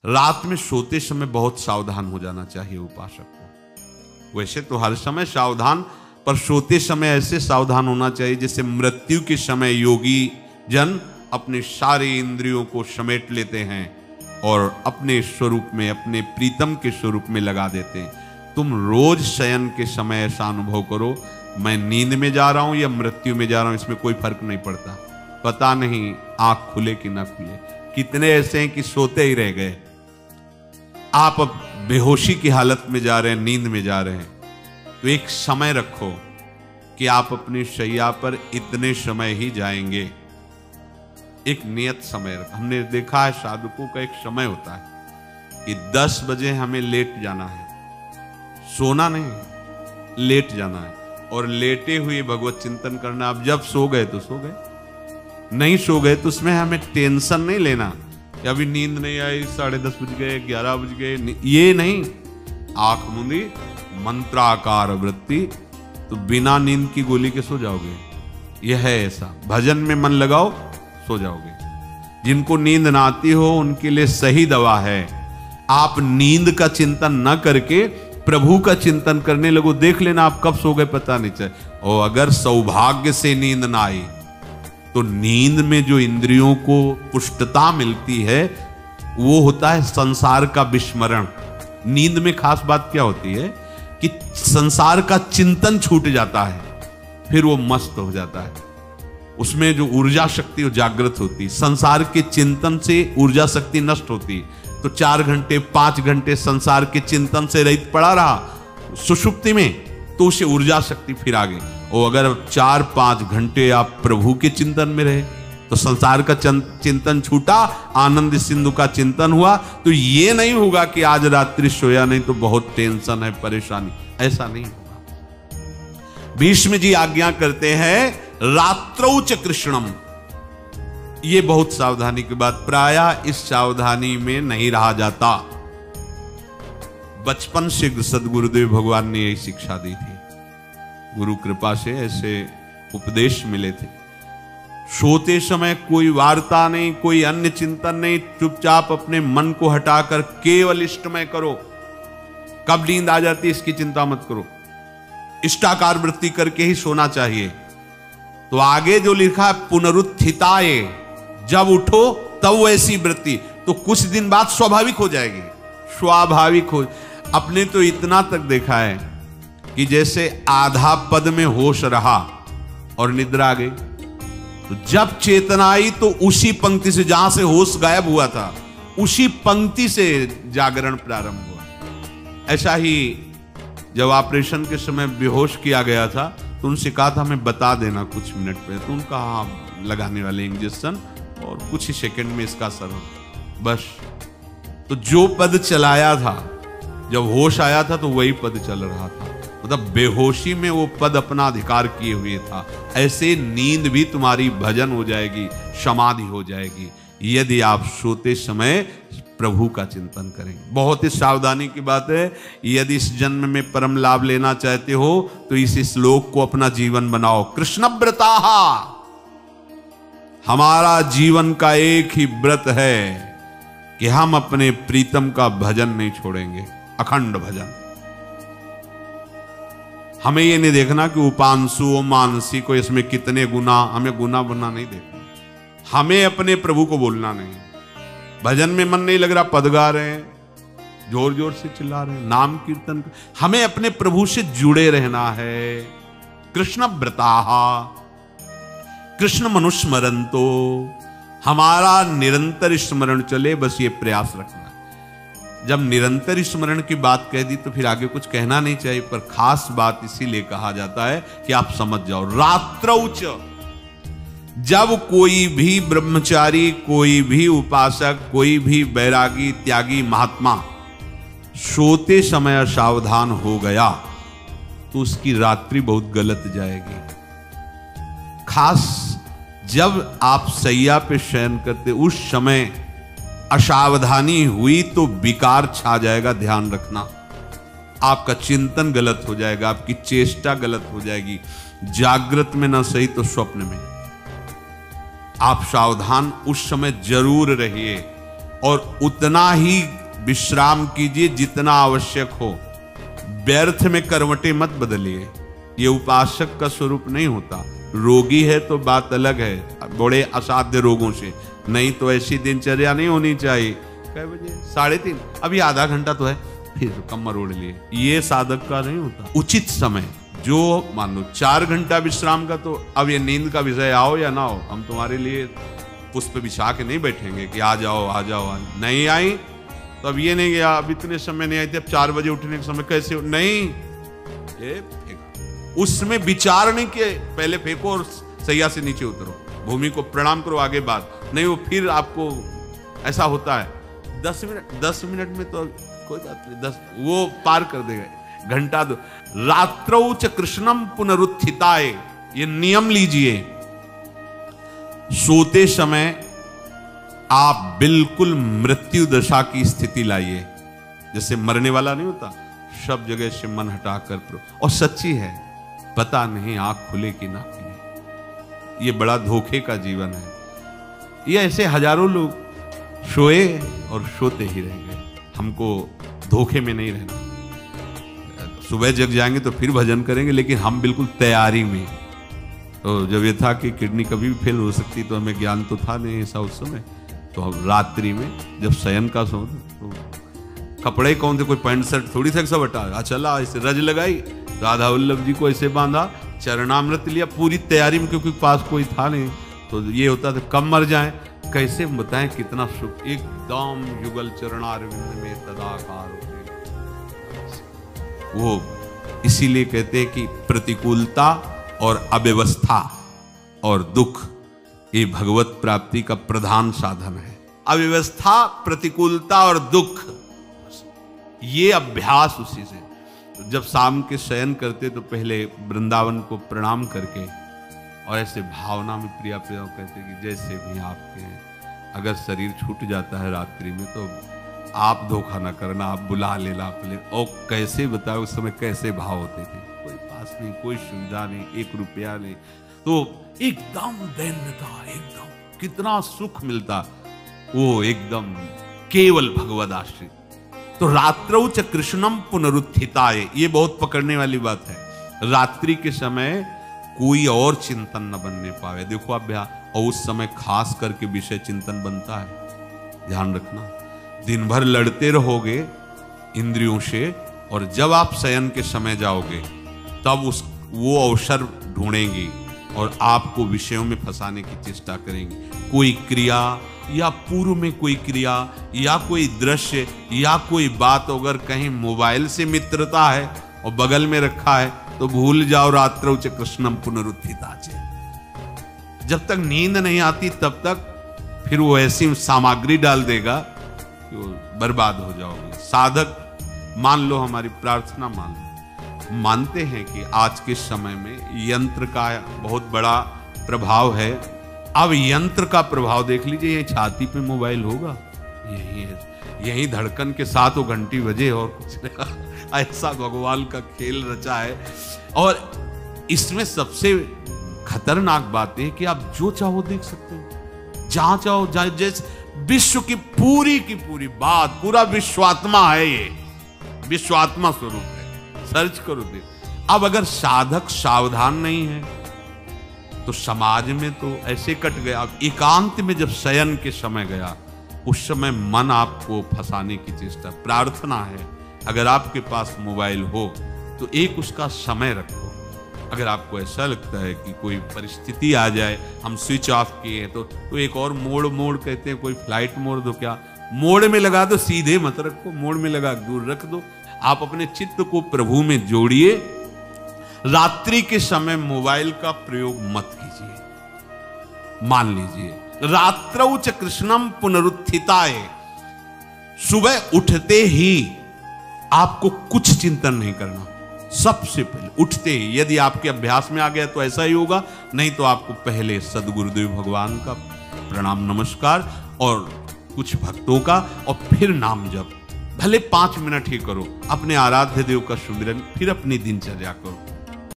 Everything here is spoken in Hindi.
रात में सोते समय बहुत सावधान हो जाना चाहिए उपासक को। वैसे तो हर समय सावधान, पर सोते समय ऐसे सावधान होना चाहिए जैसे मृत्यु के समय योगी जन अपने सारे इंद्रियों को समेट लेते हैं और अपने स्वरूप में, अपने प्रीतम के स्वरूप में लगा देते हैं। तुम रोज शयन के समय ऐसा अनुभव करो, मैं नींद में जा रहा हूं या मृत्यु में जा रहा हूं, इसमें कोई फर्क नहीं पड़ता। पता नहीं आंख खुले कि ना खुले। कितने ऐसे हैं कि सोते ही रह गए। आप अब बेहोशी की हालत में जा रहे हैं, नींद में जा रहे हैं, तो एक समय रखो कि आप अपनी शैया पर इतने समय ही जाएंगे। एक नियत समय रखो। हमने देखा है साधकों का एक समय होता है कि 10 बजे हमें लेट जाना है, सोना नहीं, लेट जाना है, और लेटे हुए भगवत चिंतन करना। आप जब सो गए तो सो गए, नहीं सो गए तो उसमें हमें टेंशन नहीं लेना कि अभी नींद नहीं आई, 10:30 बज गए, 11 बज गए, ये नहीं। आंख मूंदी, मंत्राकार वृत्ति, तो बिना नींद की गोली के सो जाओगे। यह है ऐसा। भजन में मन लगाओ, सो जाओगे। जिनको नींद ना आती हो उनके लिए सही दवा है, आप नींद का चिंतन न करके प्रभु का चिंतन करने लगो। देख लेना आप कब सो गए पता नहीं चले। और अगर सौभाग्य से नींद ना आई तो नींद में जो इंद्रियों को पुष्टता मिलती है वो होता है संसार का विस्मरण। नींद में खास बात क्या होती है कि संसार का चिंतन छूट जाता है, फिर वो मस्त हो जाता है। उसमें जो ऊर्जा शक्ति वो जागृत होती। संसार के चिंतन से ऊर्जा शक्ति नष्ट होती, तो 4 घंटे 5 घंटे संसार के चिंतन से रहित पड़ा रहा सुषुप्ति में, तो उसे ऊर्जा शक्ति फिर आ गई। और अगर 4-5 घंटे आप प्रभु के चिंतन में रहे तो संसार का चिंतन छूटा, आनंद सिंधु का चिंतन हुआ। तो ये नहीं होगा कि आज रात्रि सोया नहीं तो बहुत टेंशन है, परेशानी, ऐसा नहीं होगा। भीष्म जी आज्ञा करते हैं रात्रौ च कृष्णम। ये बहुत सावधानी की बात, प्रायः इस सावधानी में नहीं रहा जाता। बचपन से सदगुरुदेव भगवान ने यही शिक्षा दी थी, गुरु कृपा से ऐसे उपदेश मिले थे। सोते समय कोई वार्ता नहीं, कोई अन्य चिंतन नहीं, चुपचाप अपने मन को हटाकर केवल इष्टमय करो। कब नींद आ जाती है इसकी चिंता मत करो, इष्टाकार वृत्ति करके ही सोना चाहिए। तो आगे जो लिखा है पुनरुत्थिताय, जब उठो तब वैसी वृत्ति, तो कुछ दिन बाद स्वाभाविक हो जाएगी, स्वाभाविक हो। अपने तो इतना तक देखा है कि जैसे आधा पद में होश रहा और निद्रा आ गई, तो जब चेतना आई तो उसी पंक्ति से, जहां से होश गायब हुआ था, उसी पंक्ति से जागरण प्रारंभ हुआ। ऐसा ही जब ऑपरेशन के समय बेहोश किया गया था तो उनसे कहा था हमें बता देना कुछ मिनट पे, तो उनका हाँ लगाने वाले इंजेक्शन और कुछ ही सेकंड में इसका असर हो, बस। तो जो पद चलाया था, जब होश आया था तो वही पद चल रहा था, मतलब बेहोशी में वो पद अपना अधिकार किए हुए था। ऐसे नींद भी तुम्हारी भजन हो जाएगी, समाधि हो जाएगी, यदि आप सोते समय प्रभु का चिंतन करेंगे। बहुत ही सावधानी की बात है। यदि इस जन्म में परम लाभ लेना चाहते हो तो इस श्लोक को अपना जीवन बनाओ। कृष्णव्रताः, हमारा जीवन का एक ही व्रत है कि हम अपने प्रीतम का भजन नहीं छोड़ेंगे, अखंड भजन। हमें ये नहीं देखना कि उपांशु मानसी को इसमें कितने गुना, हमें गुना बना नहीं देखना। हमें अपने प्रभु को बोलना नहीं। भजन में मन नहीं लग रहा, पद गा रहे हैं, जोर जोर से चिल्ला रहे हैं, नाम कीर्तन, हमें अपने प्रभु से जुड़े रहना है। कृष्ण व्रताः कृष्ण मनुस्मरन्तो, हमारा निरंतर स्मरण चले, बस ये प्रयास रखना। जब निरंतर स्मरण की बात कह दी तो फिर आगे कुछ कहना नहीं चाहिए, पर खास बात इसीलिए कहा जाता है कि आप समझ जाओ। रात्रौ च, जब कोई भी ब्रह्मचारी, कोई भी उपासक, कोई भी बैरागी, त्यागी, महात्मा सोते समय असावधान हो गया तो उसकी रात्रि बहुत गलत जाएगी। खास जब आप सैया पे शयन करते उस समय असावधानी हुई तो विकार छा जाएगा, ध्यान रखना। आपका चिंतन गलत हो जाएगा, आपकी चेष्टा गलत हो जाएगी। जागृत में ना सही तो स्वप्न में। आप सावधान उस समय जरूर रहिए। और उतना ही विश्राम कीजिए जितना आवश्यक हो। व्यर्थ में करवटें मत बदलिए, ये उपासक का स्वरूप नहीं होता। रोगी है तो बात अलग है, बड़े असाध्य रोगों से, नहीं तो ऐसी दिनचर्या नहीं होनी चाहिए। कै बजे? 3:30, अभी आधा घंटा तो है, फिर कमर ओढ़ लिए। ये साधक का नहीं होता। उचित समय, जो मान लो 4 घंटा विश्राम का, तो अब ये नींद का विषय आओ या ना हो, हम तुम्हारे लिए पुष्प बिछा के नहीं बैठेंगे कि आ जाओ आ जाओ। नहीं आई तो अब ये नहीं गया, अब इतने समय नहीं आई थी, अब 4 बजे उठने के समय कैसे हो? नहीं, ये फेंका। उसमें विचार नहीं किए, पहले फेंको और सैया से नीचे उतरो, भूमि को प्रणाम करो, आगे बात नहीं। वो फिर आपको ऐसा होता है 10 मिनट में तो कोई बात नहीं, 10 वो पार कर देगा, घंटा दो। रात्रौ च कृष्णम पुनरुत्थिताय, ये नियम लीजिए। सोते समय आप बिल्कुल मृत्यु दशा की स्थिति लाइए, जैसे मरने वाला नहीं होता, सब जगह से मन हटाकर। और सच्ची है, पता नहीं आंख खुले कि ना खुले। ये बड़ा धोखे का जीवन है। ये ऐसे हजारों लोग सोए और सोते ही रह गए। हमको धोखे में नहीं रहना। सुबह जग जाएंगे तो फिर भजन करेंगे, लेकिन हम बिल्कुल तैयारी में। तो जब ये था कि किडनी कभी भी फेल हो सकती, तो हमें ज्ञान तो था नहीं ऐसा उस समय। तो हम रात्रि में जब शयन का सो, तो कपड़े कौन थे, कोई पैंट शर्ट थोड़ी सा सब हटा, चला ऐसे रज लगाई, राधा वल्लभ जी को ऐसे बांधा, चरणामृत लिया, पूरी तैयारी में, क्योंकि पास कोई था नहीं। तो ये होता था कब मर जाए, कैसे बताएं कितना सुख। एकदम युगल चरणारविंद में तदाकार होते। वो इसीलिए कहते हैं कि प्रतिकूलता और अव्यवस्था और दुख ये भगवत प्राप्ति का प्रधान साधन है। अव्यवस्था, प्रतिकूलता और दुख, ये अभ्यास उसी से। जब शाम के शयन करते तो पहले वृंदावन को प्रणाम करके और ऐसे भावना में प्रिया प्रिया कहते कि जैसे भी आपके हैं, अगर शरीर छूट जाता है रात्रि में तो आप धोखा ना करना, आप बुला लेना अपने। और कैसे बताओ उस समय कैसे भाव होते थे, कोई पास नहीं, कोई सुविधा नहीं, 1 रुपया नहीं, तो एकदम दैन्यता, एकदम कितना सुख मिलता, वो एकदम केवल भगवद आश्रित। तो रात्रौ च कृष्णम पुनरुत्थिताय, ये बहुत पकड़ने वाली बात है। रात्रि के समय कोई और चिंतन न बनने पावे। देखो अभ्यास, और उस समय खास करके विषय चिंतन बनता है, ध्यान रखना। दिन भर लड़ते रहोगे इंद्रियों से, और जब आप शयन के समय जाओगे तब वो अवसर ढूंढेंगी और आपको विषयों में फंसाने की चेष्टा करेंगी। कोई क्रिया या पूर्व में कोई क्रिया या कोई दृश्य या कोई बात, अगर कहीं मोबाइल से मित्रता है और बगल में रखा है तो भूल जाओ। रात्रौ च कृष्णम पुनरुत्थिताच। जब तक नींद नहीं आती तब तक फिर वो ऐसी सामग्री डाल देगा कि बर्बाद हो जाओगे। साधक मान लो, हमारी प्रार्थना मान लो, मानते हैं कि आज के समय में यंत्र का बहुत बड़ा प्रभाव है। अब यंत्र का प्रभाव देख लीजिए, ये छाती पे मोबाइल होगा, यही है, यही धड़कन के साथ वो घंटी बजे और कुछ नहीं। ऐसा भगवान का खेल रचा है। और इसमें सबसे खतरनाक बात है कि आप जो चाहो देख सकते हो, जहां चाहो, जैसे विश्व की पूरी बात, पूरा विश्वात्मा है, ये विश्वात्मा स्वरूप है, सर्च करो दे। अब अगर साधक सावधान नहीं है तो समाज में तो ऐसे कट गया। अब एकांत में जब शयन के समय गया, उस समय मन आपको फंसाने की चेष्टा। प्रार्थना है, अगर आपके पास मोबाइल हो तो एक उसका समय रखो। अगर आपको ऐसा लगता है कि कोई परिस्थिति आ जाए, हम स्विच ऑफ किए हैं, तो एक और मोड कहते हैं, कोई फ्लाइट मोड दो, क्या मोड में लगा दो, सीधे मत रखो, मोड में लगा दूर रख दो। आप अपने चित्त को प्रभु में जोड़िए। रात्रि के समय मोबाइल का प्रयोग मत कीजिए। मान लीजिए रात्रौ च कृष्णम पुनरुत्थिताय, सुबह उठते ही आपको कुछ चिंतन नहीं करना। सबसे पहले उठते ही, यदि आपके अभ्यास में आ गया तो ऐसा ही होगा, नहीं तो आपको पहले सदगुरुदेव भगवान का प्रणाम नमस्कार और कुछ भक्तों का, और फिर नाम जप। भले 5 मिनट ही करो, अपने आराध्य देव का सुमिरन, फिर अपनी दिनचर्या करो।